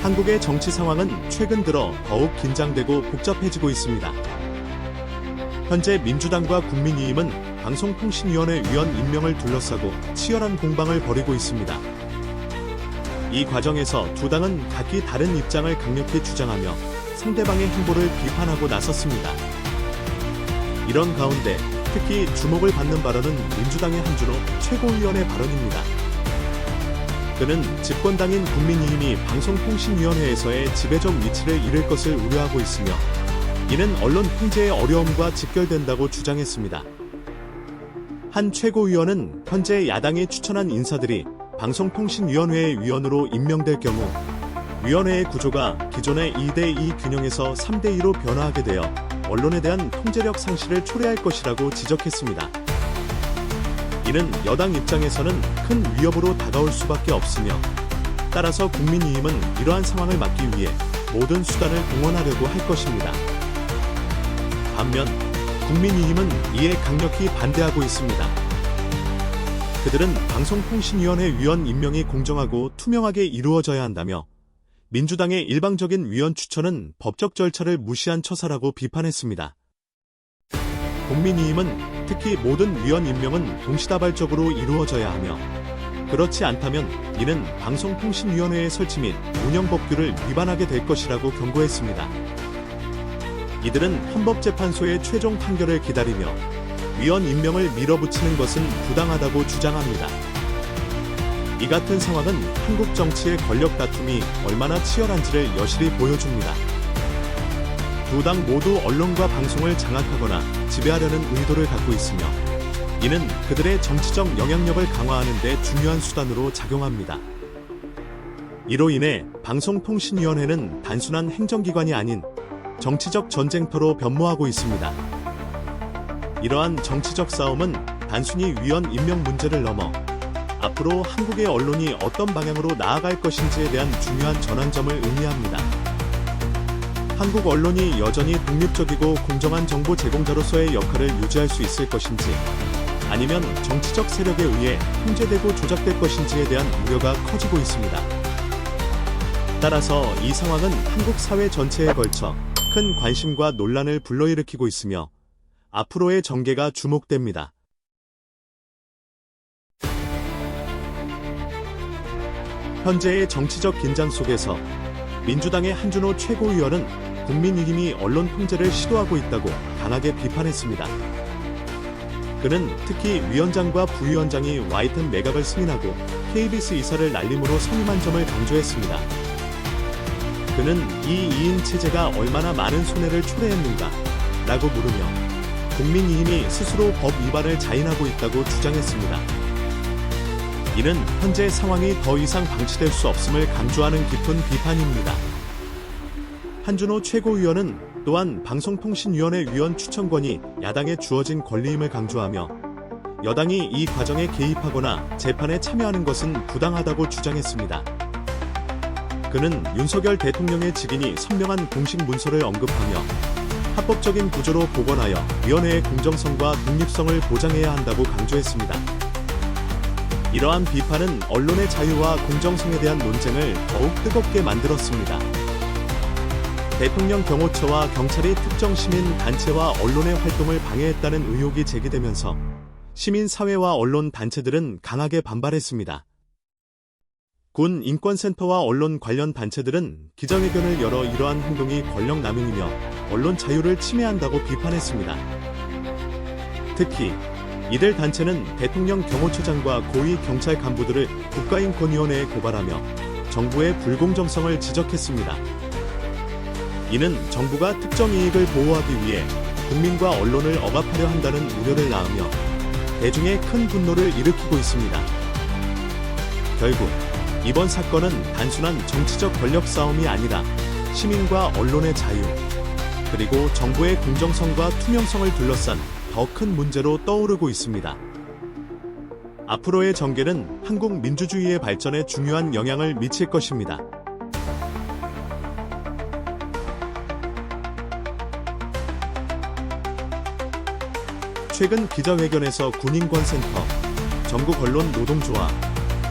한국의 정치 상황은 최근 들어 더욱 긴장되고 복잡해지고 있습니다. 현재 민주당과 국민의힘은 방송통신위원회 위원 임명을 둘러싸고 치열한 공방을 벌이고 있습니다. 이 과정에서 두 당은 각기 다른 입장을 강력히 주장하며 상대방의 행보를 비판하고 나섰습니다. 이런 가운데 특히 주목을 받는 발언은 민주당의 한준호 최고위원의 발언입니다. 그는 집권당인 국민의힘이 방송통신위원회에서의 지배적 위치를 잃을 것을 우려하고 있으며 이는 언론 통제의 어려움과 직결된다고 주장했습니다. 한 최고위원은 현재 야당이 추천한 인사들이 방송통신위원회의 위원으로 임명될 경우 위원회의 구조가 기존의 2대2 균형에서 3대2로 변화하게 되어 언론에 대한 통제력 상실을 초래할 것이라고 지적했습니다. 이는 여당 입장에서는 큰 위협으로 다가올 수밖에 없으며 따라서 국민의힘은 이러한 상황을 막기 위해 모든 수단을 동원하려고 할 것입니다. 반면 국민의힘은 이에 강력히 반대하고 있습니다. 그들은 방송통신위원회 위원 임명이 공정하고 투명하게 이루어져야 한다며 민주당의 일방적인 위원 추천은 법적 절차를 무시한 처사라고 비판했습니다. 국민의힘은 특히 모든 위원 임명은 동시다발적으로 이루어져야 하며 그렇지 않다면 이는 방송통신위원회의 설치 및 운영법규를 위반하게 될 것이라고 경고했습니다. 이들은 헌법재판소의 최종 판결을 기다리며 위원 임명을 밀어붙이는 것은 부당하다고 주장합니다. 이 같은 상황은 한국 정치의 권력 다툼이 얼마나 치열한지를 여실히 보여줍니다. 두 당 모두 언론과 방송을 장악하거나 지배하려는 의도를 갖고 있으며 이는 그들의 정치적 영향력을 강화하는 데 중요한 수단으로 작용합니다. 이로 인해 방송통신위원회는 단순한 행정기관이 아닌 정치적 전쟁터로 변모하고 있습니다. 이러한 정치적 싸움은 단순히 위원 임명 문제를 넘어 앞으로 한국의 언론이 어떤 방향으로 나아갈 것인지에 대한 중요한 전환점을 의미합니다. 한국 언론이 여전히 독립적이고 공정한 정보 제공자로서의 역할을 유지할 수 있을 것인지 아니면 정치적 세력에 의해 통제되고 조작될 것인지에 대한 우려가 커지고 있습니다. 따라서 이 상황은 한국 사회 전체에 걸쳐 큰 관심과 논란을 불러일으키고 있으며 앞으로의 전개가 주목됩니다. 현재의 정치적 긴장 속에서 민주당의 한준호 최고위원은 국민의힘이 언론 통제를 시도하고 있다고 강하게 비판했습니다. 그는 특히 위원장과 부위원장이 와이튼 매각을 승인하고 KBS 이사를 날림으로 선임한 점을 강조했습니다. 그는 이 2인 체제가 얼마나 많은 손해를 초래했는가 라고 물으며 국민의힘이 스스로 법 위반을 자인하고 있다고 주장했습니다. 이는 현재 상황이 더 이상 방치될 수 없음을 강조하는 깊은 비판입니다. 한준호 최고위원은 또한 방송통신위원회 위원 추천권이 야당에 주어진 권리임을 강조하며 여당이 이 과정에 개입하거나 재판에 참여하는 것은 부당하다고 주장했습니다. 그는 윤석열 대통령의 직인이 선명한 공식 문서를 언급하며 합법적인 구조로 복원하여 위원회의 공정성과 독립성을 보장해야 한다고 강조했습니다. 이러한 비판은 언론의 자유와 공정성에 대한 논쟁을 더욱 뜨겁게 만들었습니다. 대통령 경호처와 경찰이 특정 시민 단체와 언론의 활동을 방해했다는 의혹이 제기되면서 시민사회와 언론 단체들은 강하게 반발했습니다. 군 인권센터와 언론 관련 단체들은 기자회견을 열어 이러한 행동이 권력남용이며 언론 자유를 침해한다고 비판했습니다. 특히 이들 단체는 대통령 경호처장과 고위 경찰 간부들을 국가인권위원회에 고발하며 정부의 불공정성을 지적했습니다. 이는 정부가 특정 이익을 보호하기 위해 국민과 언론을 억압하려 한다는 우려를 낳으며 대중의 큰 분노를 일으키고 있습니다. 결국 이번 사건은 단순한 정치적 권력 싸움이 아니라 시민과 언론의 자유, 그리고 정부의 공정성과 투명성을 둘러싼 더 큰 문제로 떠오르고 있습니다. 앞으로의 전개는 한국 민주주의의 발전에 중요한 영향을 미칠 것입니다. 최근 기자회견에서 군인권센터, 전국언론노동조합,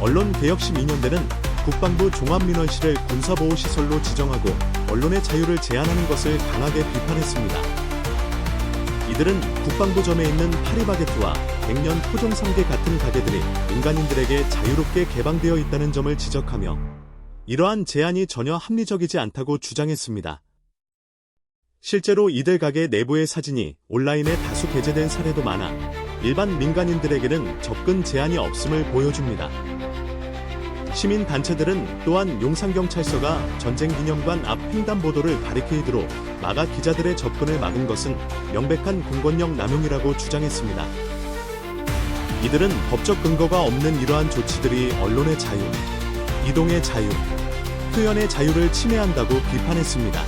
언론개혁12년대는 국방부 종합민원실을 군사보호시설로 지정하고 언론의 자유를 제한하는 것을 강하게 비판했습니다. 이들은 국방부점에 있는 파리바게트와 백년 토종상계 같은 가게들이 민간인들에게 자유롭게 개방되어 있다는 점을 지적하며 이러한 제한이 전혀 합리적이지 않다고 주장했습니다. 실제로 이들 가게 내부의 사진이 온라인에 다수 게재된 사례도 많아 일반 민간인들에게는 접근 제한이 없음을 보여줍니다. 시민단체들은 또한 용산경찰서가 전쟁기념관 앞 횡단보도를 바리케이드로 막아 기자들의 접근을 막은 것은 명백한 공권력 남용이라고 주장했습니다. 이들은 법적 근거가 없는 이러한 조치들이 언론의 자유, 이동의 자유, 표현의 자유를 침해한다고 비판했습니다.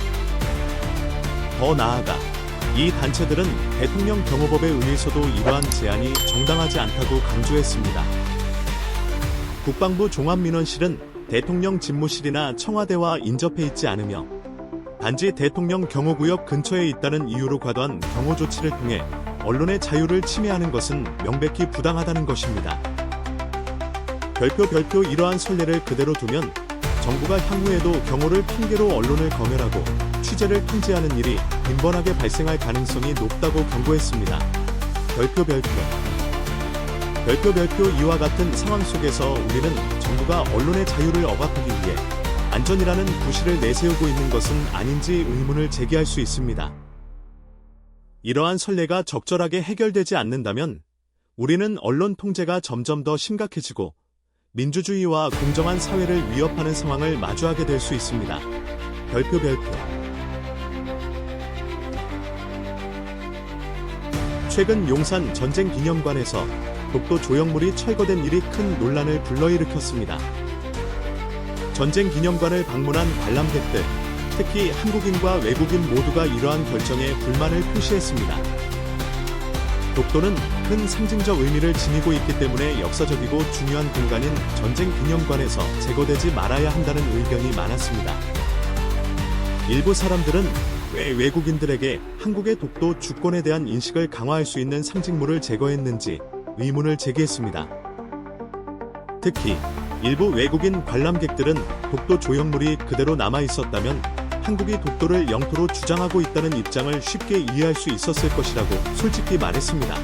더 나아가 이 단체들은 대통령 경호법에 의해서도 이러한 제한이 정당하지 않다고 강조했습니다. 국방부 종합민원실은 대통령 집무실이나 청와대와 인접해 있지 않으며 단지 대통령 경호구역 근처에 있다는 이유로 과도한 경호 조치를 통해 언론의 자유를 침해하는 것은 명백히 부당하다는 것입니다. 별표 이러한 선례를 그대로 두면 정부가 향후에도 경호를 핑계로 언론을 검열하고 취재를 통제하는 일이 빈번하게 발생할 가능성이 높다고 경고했습니다. 별표 이와 같은 상황 속에서 우리는 정부가 언론의 자유를 억압하기 위해 안전이라는 구실을 내세우고 있는 것은 아닌지 의문을 제기할 수 있습니다. 이러한 선례가 적절하게 해결되지 않는다면 우리는 언론 통제가 점점 더 심각해지고 민주주의와 공정한 사회를 위협하는 상황을 마주하게 될 수 있습니다. 별표 최근 용산 전쟁기념관에서 독도 조형물이 철거된 일이 큰 논란을 불러일으켰습니다. 전쟁기념관을 방문한 관람객들, 특히 한국인과 외국인 모두가 이러한 결정에 불만을 표시했습니다. 독도는 큰 상징적 의미를 지니고 있기 때문에 역사적이고 중요한 공간인 전쟁기념관에서 제거되지 말아야 한다는 의견이 많았습니다. 일부 사람들은 왜 외국인들에게 한국의 독도 주권에 대한 인식을 강화할 수 있는 상징물을 제거했는지 의문을 제기했습니다. 특히 일부 외국인 관람객들은 독도 조형물이 그대로 남아 있었다면 한국이 독도를 영토로 주장하고 있다는 입장을 쉽게 이해할 수 있었을 것이라고 솔직히 말했습니다.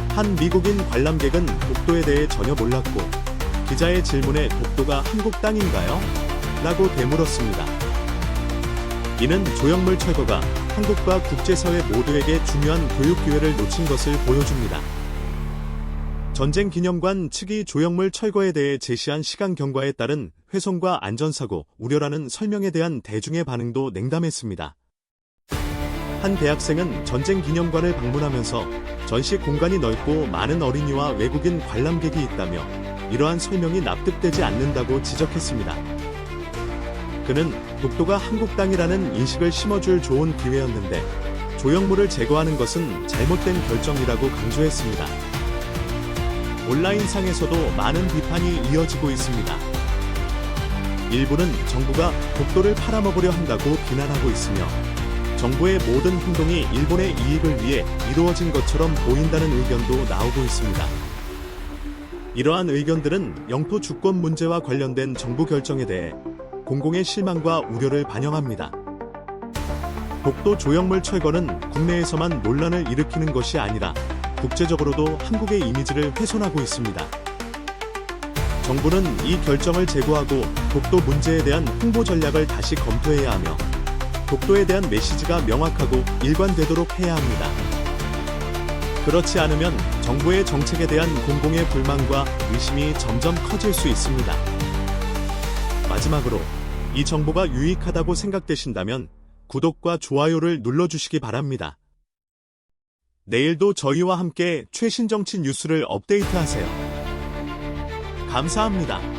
한 미국인 관람객은 독도에 대해 전혀 몰랐고 기자의 질문에 독도가 한국 땅인가요? 라고 되물었습니다. 이는 조형물 철거가 한국과 국제사회 모두에게 중요한 교육 기회를 놓친 것을 보여줍니다. 전쟁기념관 측이 조형물 철거에 대해 제시한 시간 경과에 따른 훼손과 안전사고 우려라는 설명에 대한 대중의 반응도 냉담했습니다. 한 대학생은 전쟁기념관을 방문하면서 전시 공간이 넓고 많은 어린이와 외국인 관람객이 있다며 이러한 설명이 납득되지 않는다고 지적했습니다. 그는 독도가 한국 땅이라는 인식을 심어줄 좋은 기회였는데 조형물을 제거하는 것은 잘못된 결정이라고 강조했습니다. 온라인상에서도 많은 비판이 이어지고 있습니다. 일부는 정부가 독도를 팔아먹으려 한다고 비난하고 있으며 정부의 모든 행동이 일본의 이익을 위해 이루어진 것처럼 보인다는 의견도 나오고 있습니다. 이러한 의견들은 영토 주권 문제와 관련된 정부 결정에 대해 공공의 실망과 우려를 반영합니다. 독도 조형물 철거는 국내에서만 논란을 일으키는 것이 아니라 국제적으로도 한국의 이미지를 훼손하고 있습니다. 정부는 이 결정을 재고하고 독도 문제에 대한 홍보 전략을 다시 검토해야 하며 독도에 대한 메시지가 명확하고 일관되도록 해야 합니다. 그렇지 않으면 정부의 정책에 대한 공공의 불만과 의심이 점점 커질 수 있습니다. 마지막으로 이 정보가 유익하다고 생각되신다면 구독과 좋아요를 눌러주시기 바랍니다. 내일도 저희와 함께 최신 정치 뉴스를 업데이트하세요. 감사합니다.